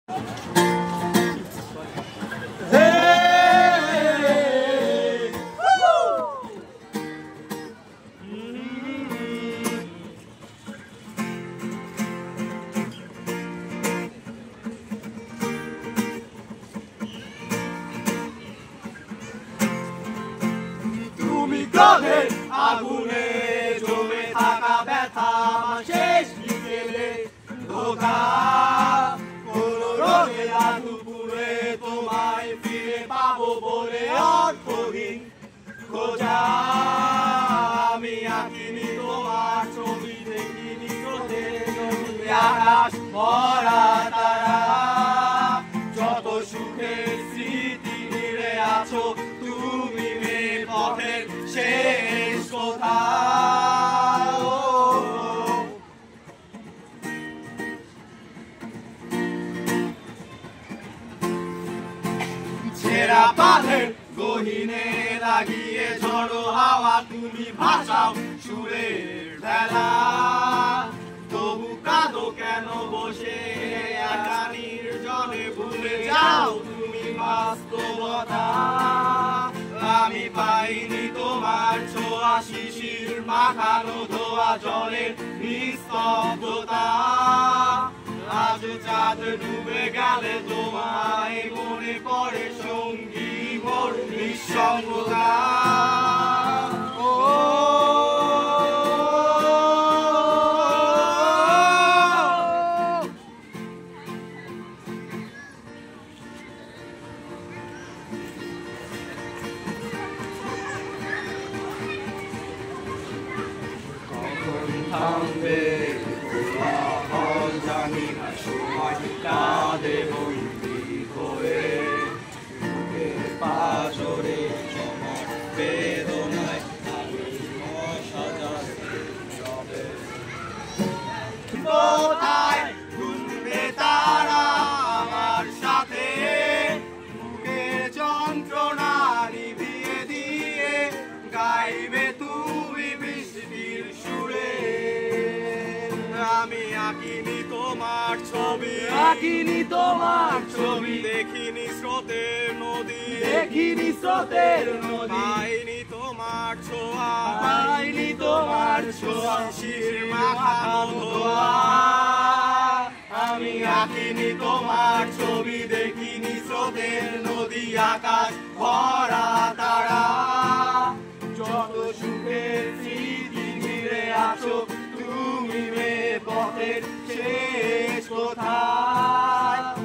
তুমি ক্রোধের আগুনে জমে থাকা ব্যথা শেষ বিকেলে ধোঁকা কোনো রোগে দুপুরে তোমায় ফিরে পাবো বলে অর্থহীন খোঁজা আমি আঁকিনি তোমার ছবি দেখিনি আকাশ ভরা তারা যত সুখের স্মৃতি নিয়ে আছো তুমি পথের শেষ কথা ছেঁড়া পাথের গহিনে লাগিয়ে ঝড়ো হাওয়া তুমি ভাসাও সুরের ঢেলা তবু কাঁদো কেন বসে একা নির্জনে ভুলে যাও তুমি বাস্তবতা আমি পাইনি তোমার ছোঁয়া শিশির মাখানো ধোয়া জলের নিস্তব্ধতা আজ চাঁদ ডুবে গেলে তোমায় মনে পড়ে সঙ্গী মোর নিঃসঙ্গতা থামবে কোলাহল জানি না সময় কাঁদে বন্দি হয়ে বুকের পাঁজরে চমক বেদনায় আমি অসাজাতে কোথায় ঘুরবে তারা আমার সাথে বুকের যন্ত্রণা নিভিয়ে দিয়ে গাইবে তুমি বৃষ্টির সুরে আমি আঁকিনি তোমার ছবি আঁকিনি তোমার ছবি দেখিনি স্রোতের নদী দেখিনি স্রোতের নদী পাইনি তোমার ছোঁয়া পাইনি তোমার ছোঁয়া শিশির মাখানো ধোঁয়া আমি আঁকিনি তোমার ছবি দেখিনি স্রোতের নদী আকাশ ভরা তারা যত সুখের স্মৃতি ঘিরে আছো তুমি পথের শেষ কোথায়